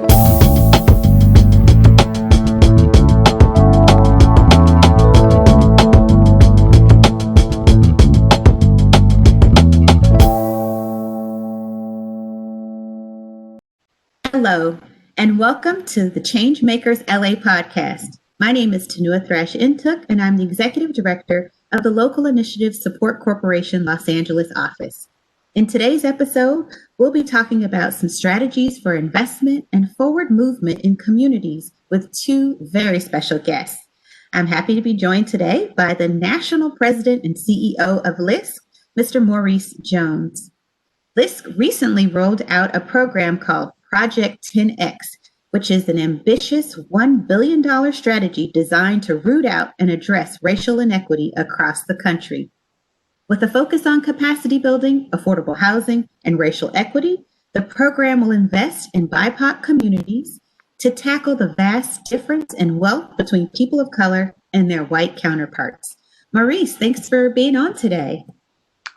Hello, and welcome to the Changemakers LA podcast. My name is Tunua Intook, and I'm the Executive Director of the Local Initiative Support Corporation Los Angeles office. In today's episode, we'll be talking about some strategies for investment and forward movement in communities with two very special guests. I'm happy to be joined today by the National President and CEO of LISC, Mr. Maurice Jones. LISC recently rolled out a program called Project 10X, which is an ambitious $1 billion strategy designed to root out and address racial inequity across the country. With a focus on capacity building, affordable housing, and racial equity, the program will invest in BIPOC communities to tackle the vast difference in wealth between people of color and their white counterparts. Maurice, thanks for being on today.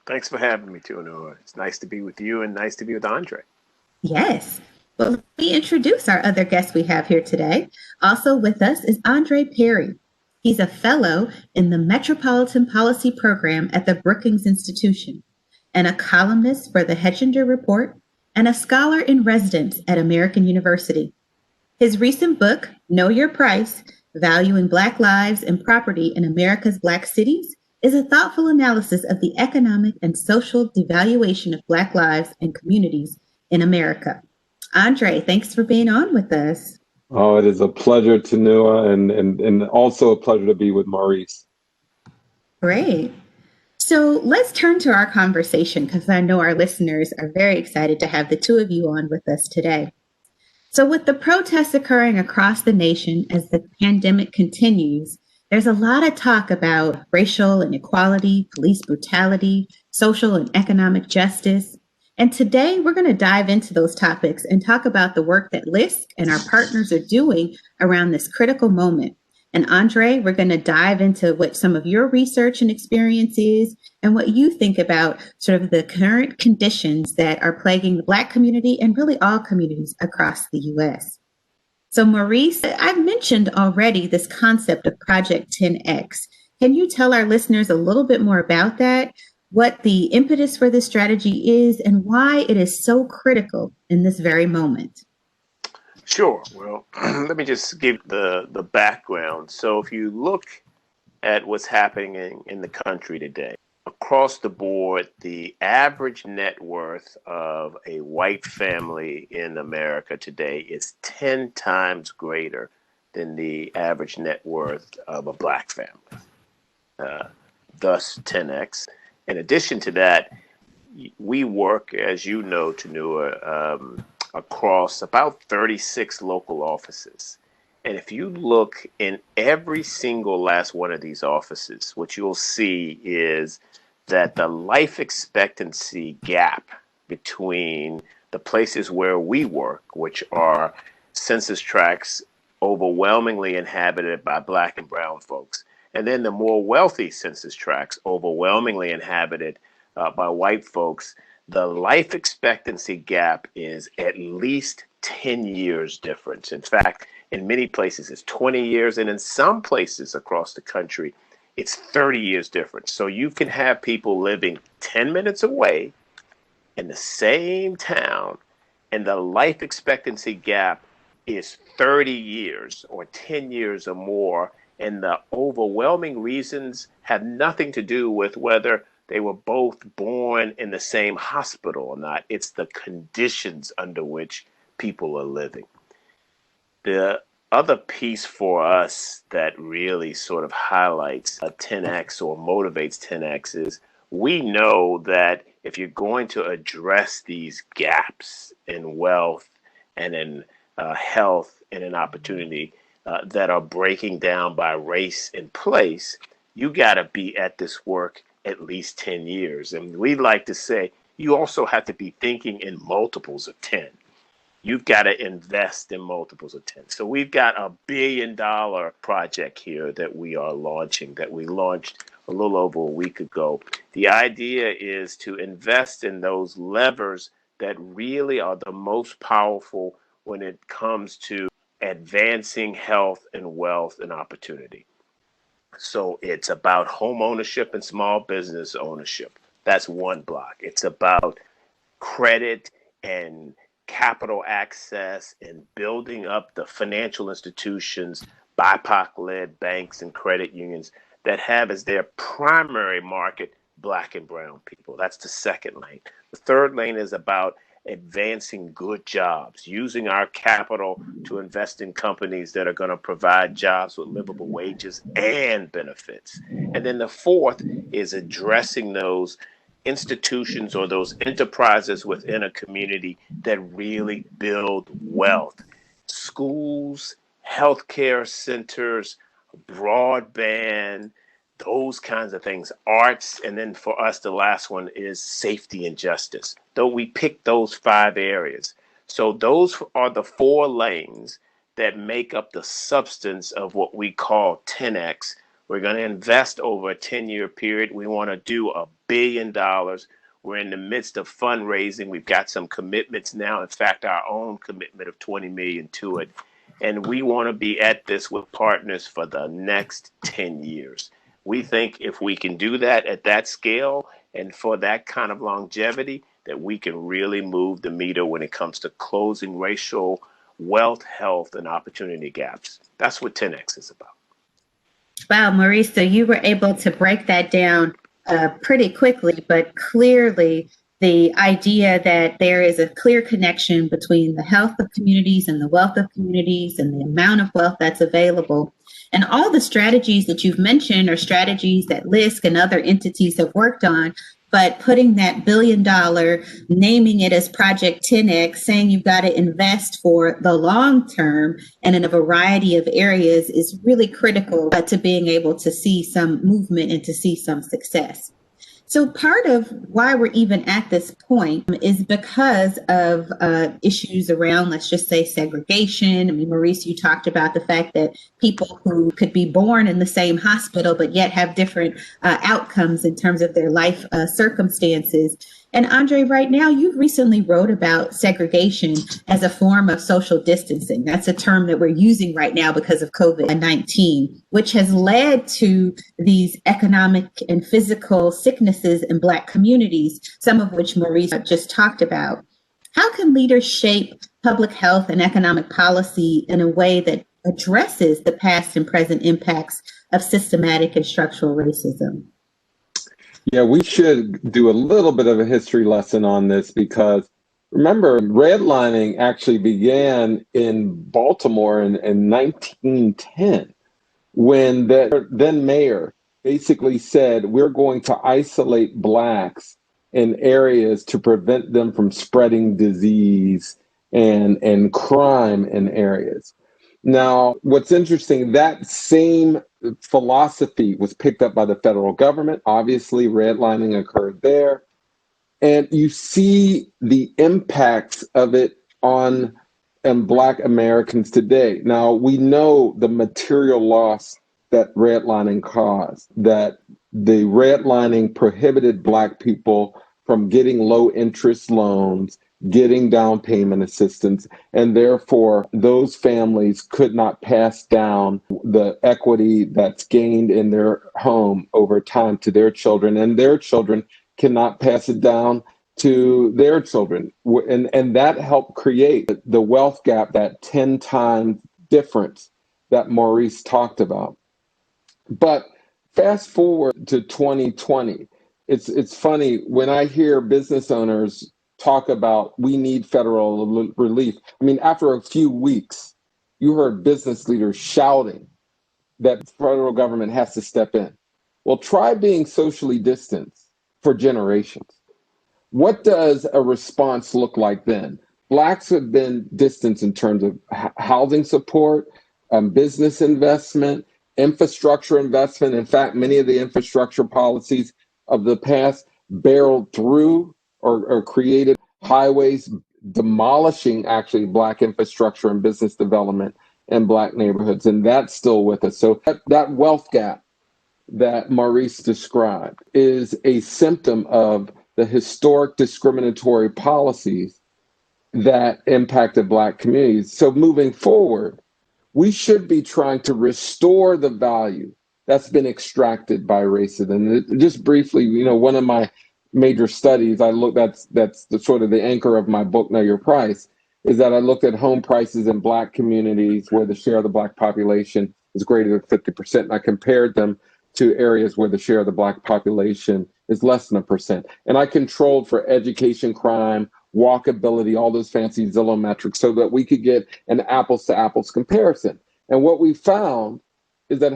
Thanks for having me, Tunua. It's nice to be with you and nice to be with Andre. Yes. Well, let me introduce our other guest we have here today. Also with us is Andre Perry. He's a fellow in the Metropolitan Policy Program at the Brookings Institution, and a columnist for the Hechinger Report, and a scholar in residence at American University. His recent book, Know Your Price, Valuing Black Lives and Property in America's Black Cities, is a thoughtful analysis of the economic and social devaluation of Black lives and communities in America. Andre, thanks for being on with us. Oh, it is a pleasure, Tunua, and also a pleasure to be with Maurice. Great. So let's turn to our conversation, because I know our listeners are very excited to have the two of you on with us today. So with the protests occurring across the nation as the pandemic continues, there's a lot of talk about racial inequality, police brutality, social and economic justice. And today we're going to dive into those topics and talk about the work that LISC and our partners are doing around this critical moment. And Andre, we're going to dive into what some of your research and experience is and what you think about sort of the current conditions that are plaguing the Black community and really all communities across the U.S. So Maurice, I've mentioned already this concept of Project 10X. Can you tell our listeners a little bit more about that? What the impetus for this strategy is, and why it is so critical in this very moment? Sure. Well, let me just give the background. So if you look at what's happening in the country today, across the board, the average net worth of a white family in America today is 10 times greater than the average net worth of a Black family, thus 10X. In addition to that, we work, as you know, Tunua, across about 36 local offices. And if you look in every single last one of these offices, what you'll see is that the life expectancy gap between the places where we work, which are census tracts overwhelmingly inhabited by Black and brown folks, and then the more wealthy census tracts, overwhelmingly inhabited by white folks, the life expectancy gap is at least 10 years difference. In fact, in many places, it's 20 years, and in some places across the country, it's 30 years difference. So you can have people living 10 minutes away in the same town, and the life expectancy gap is 30 years or 10 years or more. And the overwhelming reasons have nothing to do with whether they were both born in the same hospital or not. It's the conditions under which people are living. The other piece for us that really sort of highlights a 10X or motivates 10X is we know that if you're going to address these gaps in wealth and in health and in opportunity, that are breaking down by race and place, you got to be at this work at least 10 years. And we like to say you also have to be thinking in multiples of 10. You've got to invest in multiples of 10. So we've got a $1 billion project here that we are launching, that we launched a little over a week ago. The idea is to invest in those levers that really are the most powerful when it comes to advancing health and wealth and opportunity. So it's about home ownership and small business ownership. That's one block. It's about credit and capital access and building up the financial institutions, BIPOC-led banks and credit unions that have as their primary market Black and brown people. That's the second lane. The third lane is about advancing good jobs, using our capital to invest in companies that are going to provide jobs with livable wages and benefits. And then the fourth is addressing those institutions or those enterprises within a community that really build wealth. Schools, healthcare centers, broadband, those kinds of things, arts, and then for us, the last one is safety and justice. Though we picked those 5 areas. So those are the 4 lanes that make up the substance of what we call 10X. We're going to invest over a 10-year period. We want to do $1 billion. We're in the midst of fundraising. We've got some commitments now. In fact, our own commitment of 20 million to it. And we want to be at this with partners for the next 10 years. We think if we can do that at that scale and for that kind of longevity, that we can really move the meter when it comes to closing racial wealth, health, and opportunity gaps. That's what 10X is about. Wow, Maurice, so you were able to break that down pretty quickly, but clearly the idea that there is a clear connection between the health of communities and the wealth of communities and the amount of wealth that's available. And all the strategies that you've mentioned are strategies that LISC and other entities have worked on. But putting that $1 billion, naming it as Project 10X, saying you've got to invest for the long term and in a variety of areas is really critical to being able to see some movement and to see some success. So part of why we're even at this point is because of issues around, let's just say, segregation. I mean, Maurice, you talked about the fact that people who could be born in the same hospital but yet have different outcomes in terms of their life circumstances. And Andre, right now, you recently wrote about segregation as a form of social distancing. That's a term that we're using right now because of COVID-19, which has led to these economic and physical sicknesses in Black communities, some of which Maurice just talked about. How can leaders shape public health and economic policy in a way that addresses the past and present impacts of systematic and structural racism? Yeah, we should do a little bit of a history lesson on this because remember, redlining actually began in Baltimore in 1910 when the then mayor basically said, we're going to isolate Blacks in areas to prevent them from spreading disease and crime in areas. Now, what's interesting, that same philosophy was picked up by the federal government. Obviously, redlining occurred there. And you see the impacts of it on Black Americans today. Now, we know the material loss that redlining caused, that the redlining prohibited Black people from getting low interest loans, getting down payment assistance, and therefore those families could not pass down the equity that's gained in their home over time to their children, and their children cannot pass it down to their children. And that helped create the wealth gap, that 10 times difference that Maurice talked about. But fast forward to 2020, it's funny when I hear business owners talk about we need federal relief. I mean, after a few weeks, you heard business leaders shouting that the federal government has to step in. Well, try being socially distanced for generations. What does a response look like then? Blacks have been distanced in terms of housing support, business investment, infrastructure investment. In fact, many of the infrastructure policies of the past barreled through or created highways, demolishing actually Black infrastructure and business development in Black neighborhoods. And that's still with us. So that wealth gap that Maurice described is a symptom of the historic discriminatory policies that impacted Black communities. So moving forward, we should be trying to restore the value that's been extracted by racism. And just briefly, one of my major studies, that's the sort of the anchor of my book, Know Your Price, is that I looked at home prices in Black communities where the share of the Black population is greater than 50%. And I compared them to areas where the share of the Black population is less than 1%. And I controlled for education, crime, walkability, all those fancy Zillow metrics, so that we could get an apples to apples comparison. And what we found is that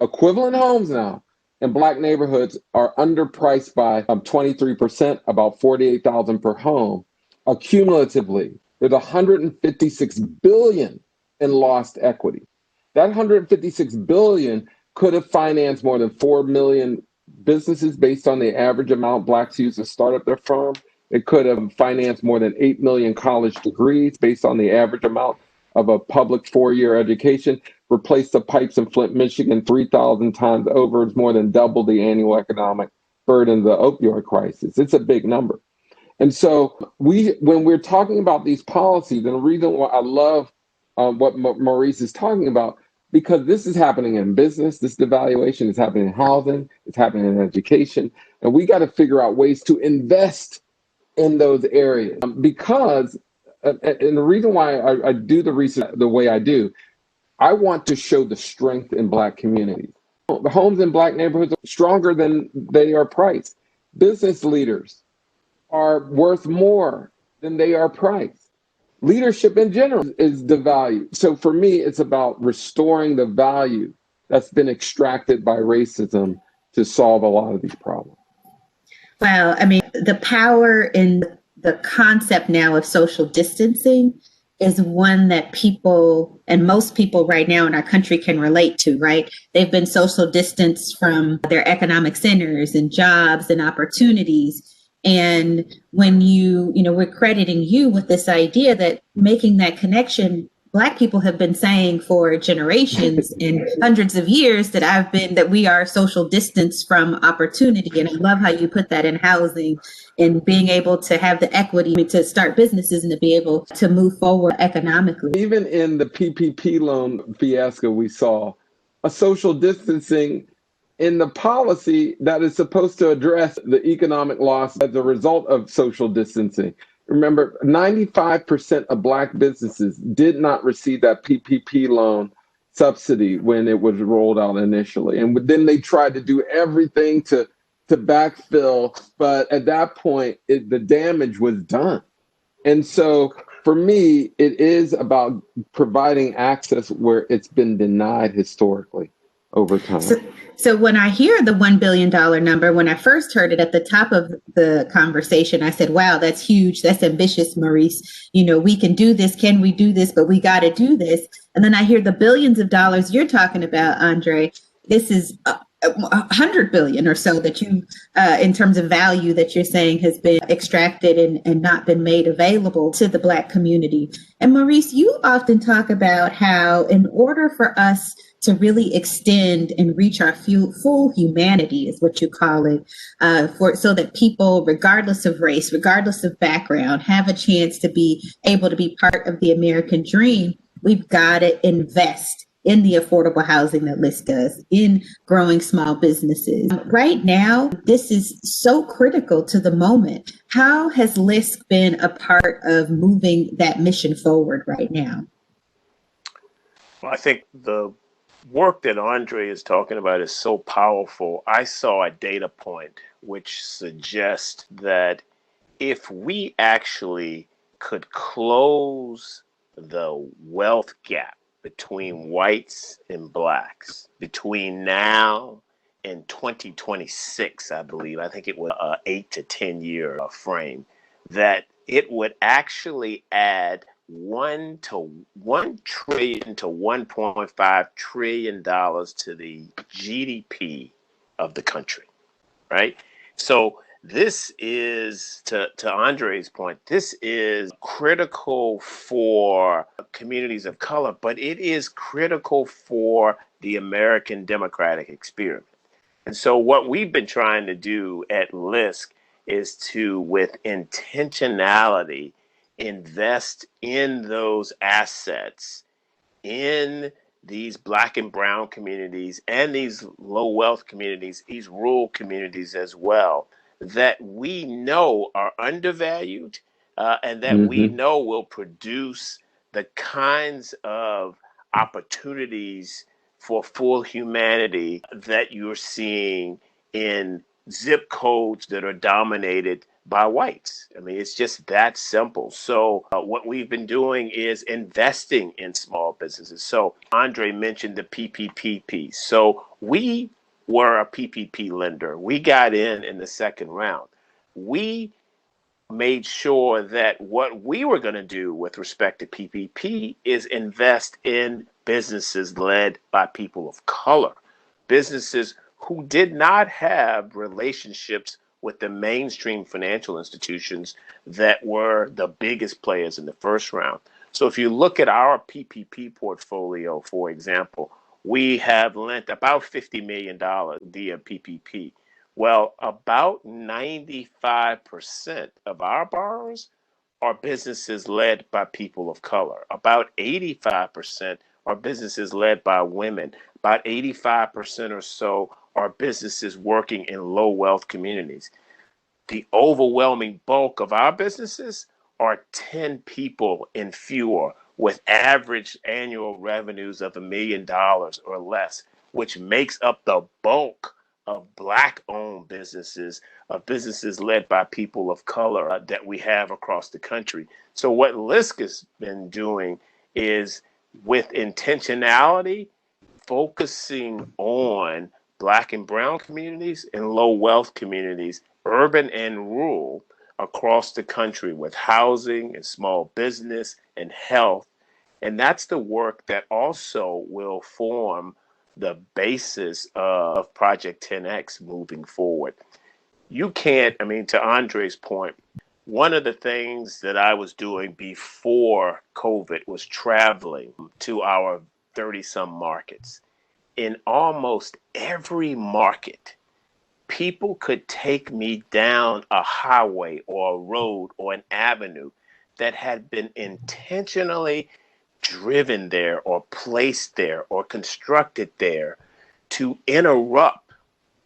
equivalent homes now in Black neighborhoods are underpriced by 23%, about $48,000 per home. Accumulatively, there's $156 billion in lost equity. That $156 billion could have financed more than 4 million businesses based on the average amount Blacks use to start up their firm. It could have financed more than 8 million college degrees based on the average amount of a public 4-year education. Replaced the pipes in Flint, Michigan 3,000 times over. It's more than double the annual economic burden of the opioid crisis. It's a big number. And so when we're talking about these policies, and the reason why I love what Maurice is talking about, because this is happening in business, this devaluation is happening in housing, it's happening in education, and we got to figure out ways to invest in those areas. Because, and the reason why I do the research the way I do, I want to show the strength in Black communities. The homes in Black neighborhoods are stronger than they are priced. Business leaders are worth more than they are priced. Leadership in general is devalued. So for me, it's about restoring the value that's been extracted by racism to solve a lot of these problems. Well, I mean, the power in the concept now of social distancing is one that people, and most people right now in our country, can relate to, right? They've been social distanced from their economic centers and jobs and opportunities. And when we're crediting you with this idea that making that connection, Black people have been saying for generations and hundreds of years that we are social distance from opportunity. And I love how you put that in housing and being able to have the equity to start businesses and to be able to move forward economically. Even in the PPP loan fiasco we saw, a social distancing in the policy that is supposed to address the economic loss as a result of social distancing. Remember, 95% of Black businesses did not receive that PPP loan subsidy when it was rolled out initially. And then they tried to do everything to backfill, but at that point, the damage was done. And so for me, it is about providing access where it's been denied historically over time. So when I hear the $1 billion number, when I first heard it at the top of the conversation, I said, wow, that's huge. That's ambitious, Maurice. We can do this. Can we do this? But we got to do this. And then I hear the billions of dollars you're talking about, Andre. This is 100 billion or so that you, in terms of value that you're saying has been extracted and not been made available to the Black community. And Maurice, you often talk about how in order for us to really extend and reach our full humanity, is what you call it, so that people, regardless of race, regardless of background, have a chance to be able to be part of the American dream, we've got to invest in the affordable housing that LISC does, in growing small businesses. Right now, this is so critical to the moment. How has LISC been a part of moving that mission forward right now? Well, I think the work that Andre is talking about is so powerful. I saw a data point which suggests that if we actually could close the wealth gap between whites and Blacks between now and 2026, I believe, I think it was an 8 to 10 year frame, that it would actually add $1 trillion to $1.5 trillion to the GDP of the country, right? So this is, to Andre's point, this is critical for communities of color, but it is critical for the American democratic experiment. And so what we've been trying to do at LISC is to, with intentionality, invest in those assets in these Black and brown communities and these low wealth communities, these rural communities as well, that we know are undervalued and that we know will produce the kinds of opportunities for full humanity that you're seeing in zip codes that are dominated by whites. I mean, it's just that simple. So what we've been doing is investing in small businesses. So Andre mentioned the PPP piece. So we were a PPP lender. We got in the second round. We made sure that what we were going to do with respect to PPP is invest in businesses led by people of color, businesses who did not have relationships with the mainstream financial institutions that were the biggest players in the first round. So if you look at our PPP portfolio, for example, we have lent about $50 million via PPP. Well, about 95% of our borrowers are businesses led by people of color. About 85% are businesses led by women. About 85% or so are businesses working in low wealth communities. The overwhelming bulk of our businesses are 10 people and fewer with average annual revenues of $1 million or less, which makes up the bulk of Black owned businesses, of businesses led by people of color that we have across the country. So what LISC has been doing is, with intentionality, focusing on Black and brown communities and low wealth communities, urban and rural, across the country, with housing and small business and health. And that's the work that also will form the basis of Project 10X moving forward. You can't, I mean, to Andre's point, one of the things that I was doing before COVID was traveling to our 30 some markets. In almost every market, people could take me down a highway or a road or an avenue that had been intentionally driven there or placed there or constructed there to interrupt,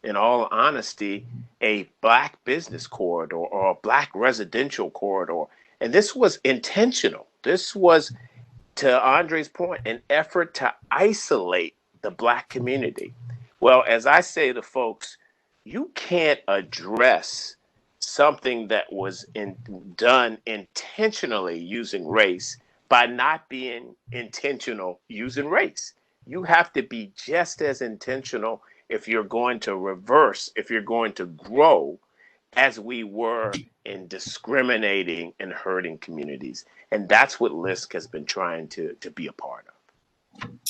in all honesty, a Black business corridor or a Black residential corridor. And this was intentional. This was, to Andre's point, an effort to isolate the Black community. Well, as I say to folks, you can't address something that was done intentionally using race by not being intentional using race. You have to be just as intentional if you're going to reverse, if you're going to grow, as we were in discriminating and hurting communities. And that's what LISC has been trying to be a part of.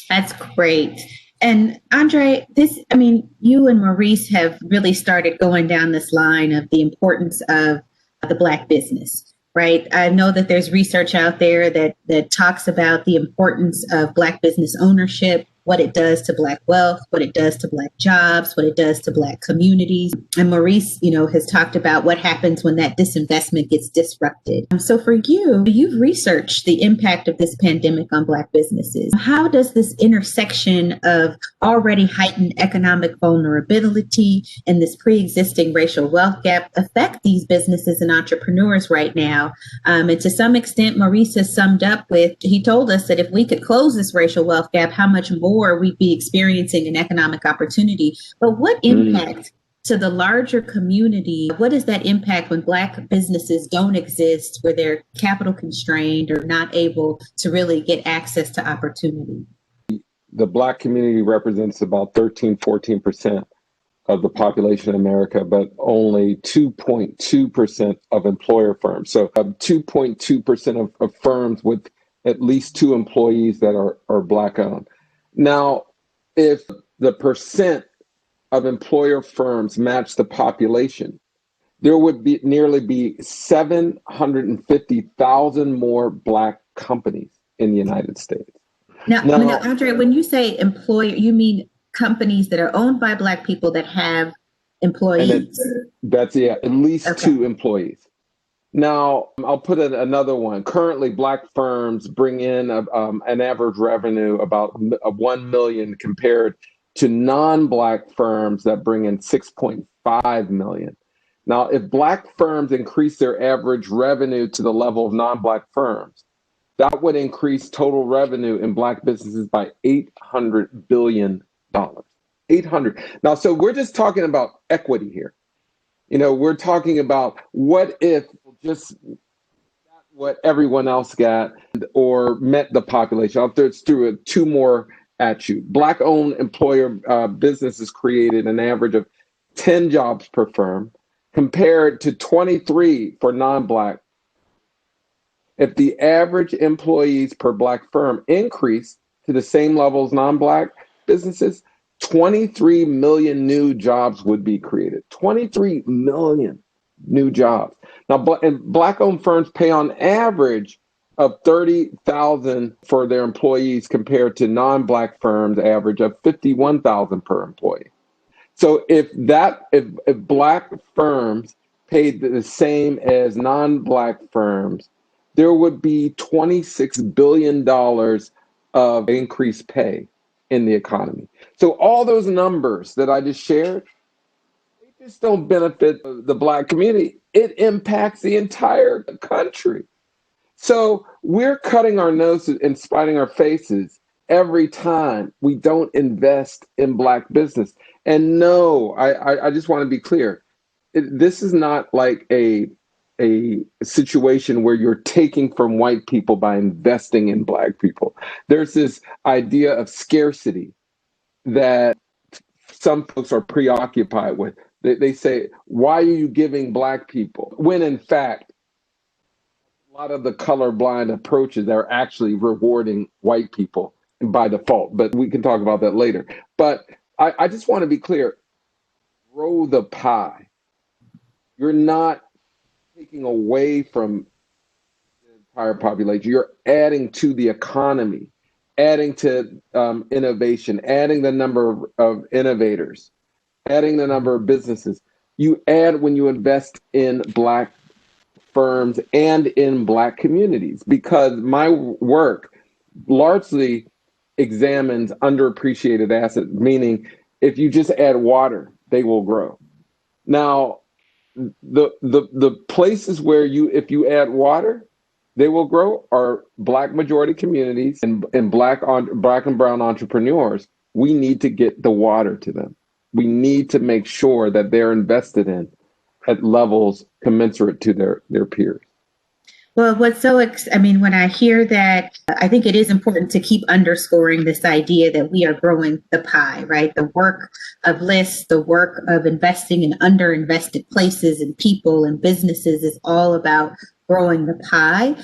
That's great. And Andre, you and Maurice have really started going down this line of the importance of the Black business, right? I know that there's research out there that talks about the importance of Black business ownership, what it does to Black wealth, what it does to Black jobs, what it does to Black communities. And Maurice, has talked about what happens when that disinvestment gets disrupted. So for you, you've researched the impact of this pandemic on Black businesses. How does this intersection of already heightened economic vulnerability and this pre-existing racial wealth gap affect these businesses and entrepreneurs right now? And to some extent, Maurice has summed up with, he told us that if we could close this racial wealth gap, how much more we'd be experiencing an economic opportunity. But what impact to the larger community, what is that impact when Black businesses don't exist, where they're capital constrained or not able to really get access to opportunity? The Black community represents about 13-14% of the population in America, but only 2.2% of employer firms. So 2.2% of firms with at least 2 employees that are Black owned. Now, if the percent of employer firms match the population, there would be nearly 750,000 more Black companies in the United States. Now, Andre, when you say employer, you mean companies that are owned by Black people that have employees? That's at least 2 employees. Now, I'll put in another one. Currently, Black firms bring in an average revenue about 1 million compared to non-Black firms that bring in 6.5 million. Now, if Black firms increase their average revenue to the level of non-Black firms, that would increase total revenue in Black businesses by $800 billion. 800. Now, so we're just talking about equity here. We're talking about what if just got what everyone else got or met the population. I'll throw two more at you. Black-owned employer businesses created an average of 10 jobs per firm compared to 23 for non-Black. If the average employees per Black firm increased to the same level as non-Black businesses, 23 million new jobs would be created. 23 million new jobs. Now, Black-owned firms pay on average of $30,000 for their employees compared to non-Black firms' average of $51,000 per employee. So if Black firms paid the same as non-Black firms, there would be $26 billion of increased pay in the economy. So all those numbers that I just shared, they just don't benefit the Black community. It impacts the entire country. So we're cutting our noses and spiting our faces every time we don't invest in Black business. And no, I just want to be clear. This is not like a situation where you're taking from white people by investing in Black people. There's this idea of scarcity that some folks are preoccupied with. They say, why are you giving Black people? When in fact, a lot of the colorblind approaches are actually rewarding white people by default. But we can talk about that later. But I just want to be clear, grow the pie. You're not taking away from the entire population. You're adding to the economy, adding to innovation, adding the number of innovators, adding the number of businesses. You add when you invest in Black firms and in Black communities, because my work largely examines underappreciated assets, meaning if you just add water, they will grow. Now, the places where if you add water, they will grow are Black majority communities and Black and brown entrepreneurs. We need to get the water to them. We need to make sure that they're invested in at levels commensurate to their peers. Well, when I hear that, I think it is important to keep underscoring this idea that we are growing the pie, right? The work of lists, the work of investing in underinvested places and people and businesses is all about growing the pie.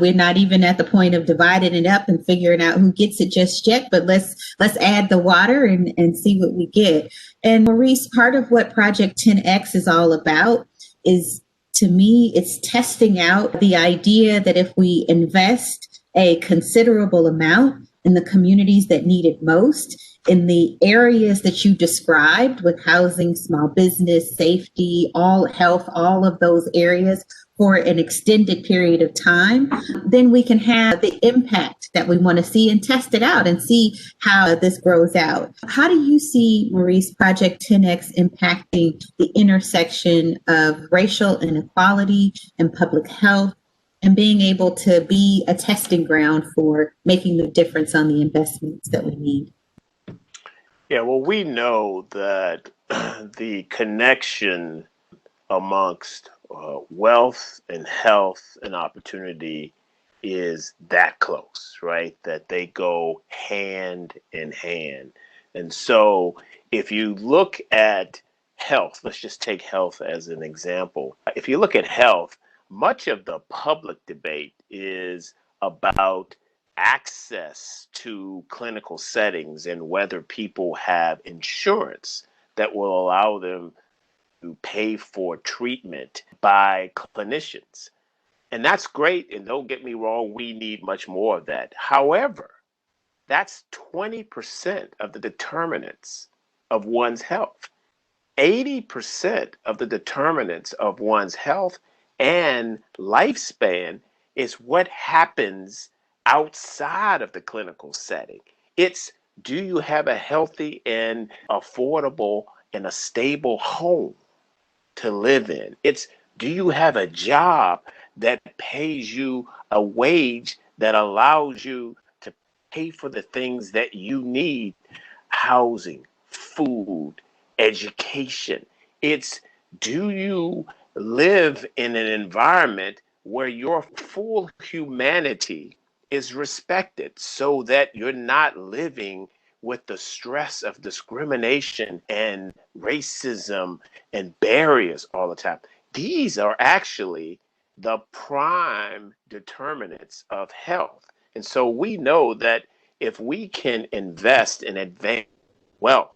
We're not even at the point of dividing it up and figuring out who gets it just yet, but let's add the water and see what we get. And Maurice, part of what Project 10X is all about is, to me, it's testing out the idea that if we invest a considerable amount in the communities that need it most, in the areas that you described with housing, small business, safety, all health, all of those areas for an extended period of time, then we can have the impact that we want to see and test it out and see how this grows out. How do you see, Maurice, Project 10X impacting the intersection of racial inequality and public health and being able to be a testing ground for making the difference on the investments that we need? Yeah, well, we know that the connection amongst wealth and health and opportunity is that close, right? That they go hand in hand. And so if you look at health, let's just take health as an example. If you look at health, much of the public debate is about access to clinical settings and whether people have insurance that will allow them to pay for treatment by clinicians. And that's great. And don't get me wrong, we need much more of that. However, that's 20% of the determinants of one's health. 80% of the determinants of one's health and lifespan is what happens outside of the clinical setting. It's, do you have a healthy and affordable and a stable home to live in? It's, do you have a job that pays you a wage that allows you to pay for the things that you need? Housing, food, education. It's, do you live in an environment where your full humanity is respected so that you're not living with the stress of discrimination and racism and barriers all the time? These are actually the prime determinants of health. And so we know that if we can invest in advance wealth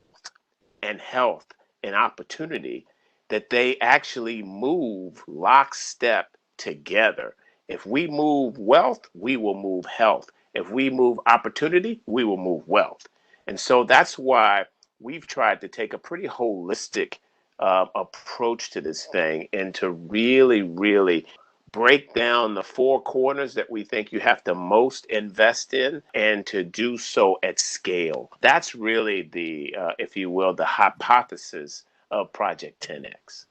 and health and opportunity, that they actually move lockstep together. If we move wealth, we will move health. If we move opportunity, we will move wealth. And so that's why we've tried to take a pretty holistic approach to this thing and to really, really break down the four corners that we think you have to most invest in and to do so at scale. That's really the, if you will, the hypothesis of Project 10X.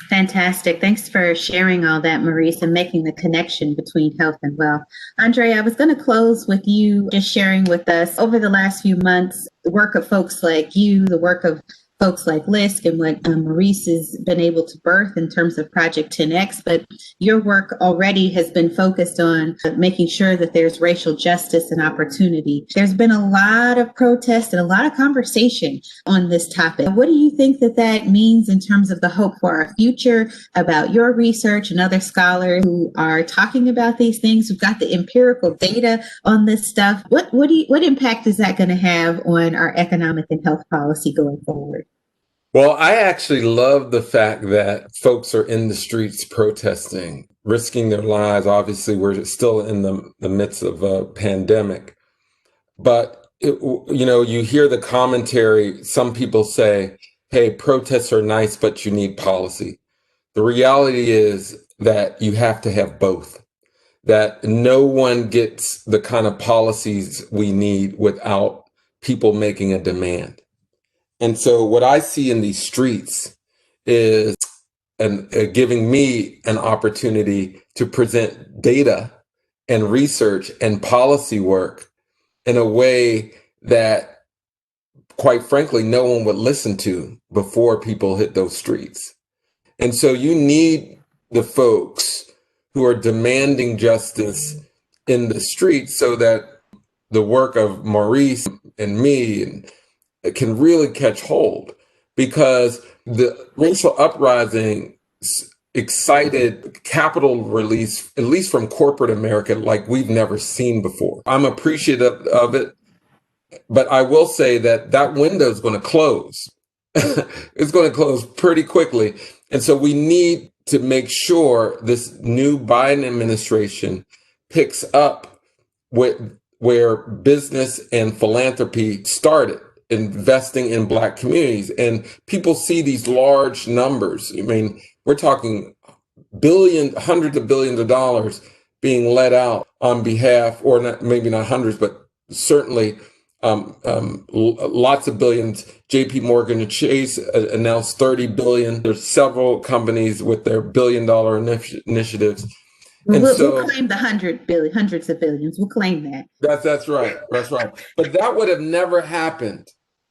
Fantastic. Thanks for sharing all that, Maurice, and making the connection between health and wealth. Andre, I was going to close with you just sharing with us over the last few months, the work of folks like you, the work of folks like Lisk and what Maurice has been able to birth in terms of Project 10X, but your work already has been focused on making sure that there's racial justice and opportunity. There's been a lot of protest and a lot of conversation on this topic. What do you think that that means in terms of the hope for our future, about your research and other scholars who are talking about these things, who've got the empirical data on this stuff? What impact is that going to have on our economic and health policy going forward? Well, I actually love the fact that folks are in the streets protesting, risking their lives. Obviously, we're still in the midst of a pandemic. But, you hear the commentary. Some people say, hey, protests are nice, but you need policy. The reality is that you have to have both, that no one gets the kind of policies we need without people making a demand. And so what I see in these streets is giving me an opportunity to present data and research and policy work in a way that, quite frankly, no one would listen to before people hit those streets. And so you need the folks who are demanding justice in the streets so that the work of Maurice and me and can really catch hold, because the racial uprising excited capital release, at least from corporate America, like we've never seen before. I'm appreciative of it, but I will say that that window is going to close. It's going to close pretty quickly. And so we need to make sure this new Biden administration picks up with where business and philanthropy started, investing in Black communities. And people see these large numbers. I mean, we're talking hundreds of billions of dollars being let out on behalf, or not, maybe not hundreds, but certainly lots of billions. JP Morgan and Chase announced 30 billion. There's several companies with their billion-dollar initiatives. We'll claim the hundreds of billions. We'll claim that. That's right. That's right. But that would have never happened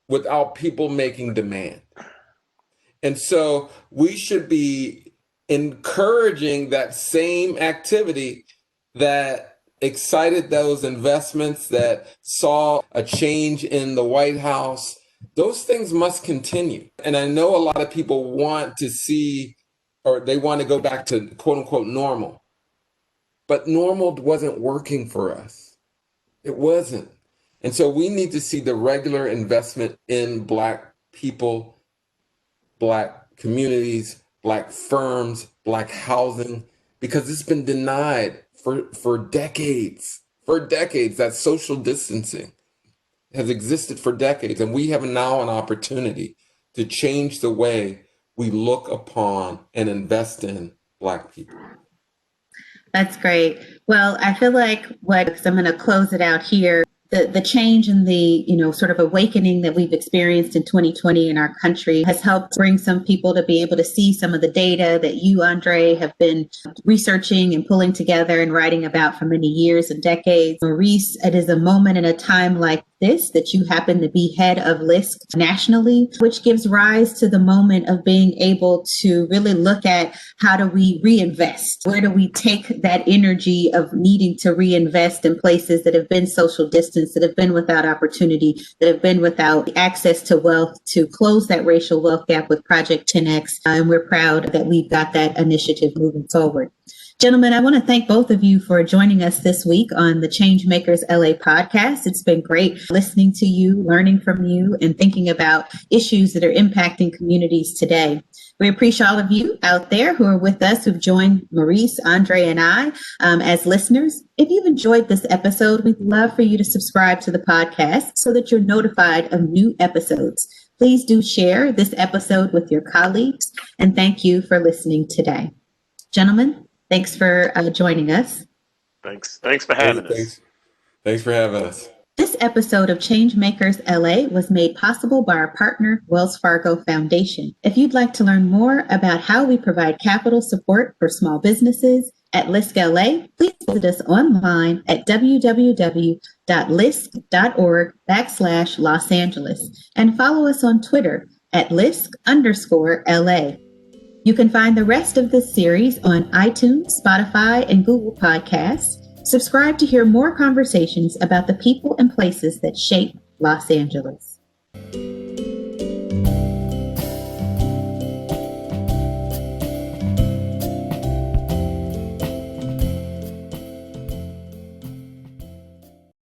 without people making demand. And so we should be encouraging that same activity that excited those investments, that saw a change in the White House. Those things must continue. And I know a lot of people want to see, or they want to go back to quote unquote normal. But normal wasn't working for us. It wasn't. And so we need to see the regular investment in Black people, Black communities, Black firms, Black housing, because it's been denied for decades. For decades, that social distancing has existed for decades. And we have now an opportunity to change the way we look upon and invest in Black people. That's great. Well, I feel like so I'm going to close it out here. The change in the, sort of awakening that we've experienced in 2020 in our country has helped bring some people to be able to see some of the data that you, Andre, have been researching and pulling together and writing about for many years and decades. Maurice, it is a moment in a time like this that you happen to be head of LISC nationally, which gives rise to the moment of being able to really look at how do we reinvest? Where do we take that energy of needing to reinvest in places that have been social distance, that have been without opportunity, that have been without access to wealth, to close that racial wealth gap with Project 10X. And we're proud that we've got that initiative moving forward. Gentlemen, I want to thank both of you for joining us this week on the Changemakers LA podcast. It's been great listening to you, learning from you, and thinking about issues that are impacting communities today. We appreciate all of you out there who are with us, who've joined Maurice, Andre, and I as listeners. If you've enjoyed this episode, we'd love for you to subscribe to the podcast so that you're notified of new episodes. Please do share this episode with your colleagues, and thank you for listening today. Gentlemen, thanks for joining us. Thanks for having us. Thanks for having us. This episode of Changemakers LA was made possible by our partner, Wells Fargo Foundation. If you'd like to learn more about how we provide capital support for small businesses at LISC LA, please visit us online at www.lisc.org/Los Angeles and follow us on Twitter at LISC_LA. You can find the rest of this series on iTunes, Spotify, and Google Podcasts. Subscribe to hear more conversations about the people and places that shape Los Angeles.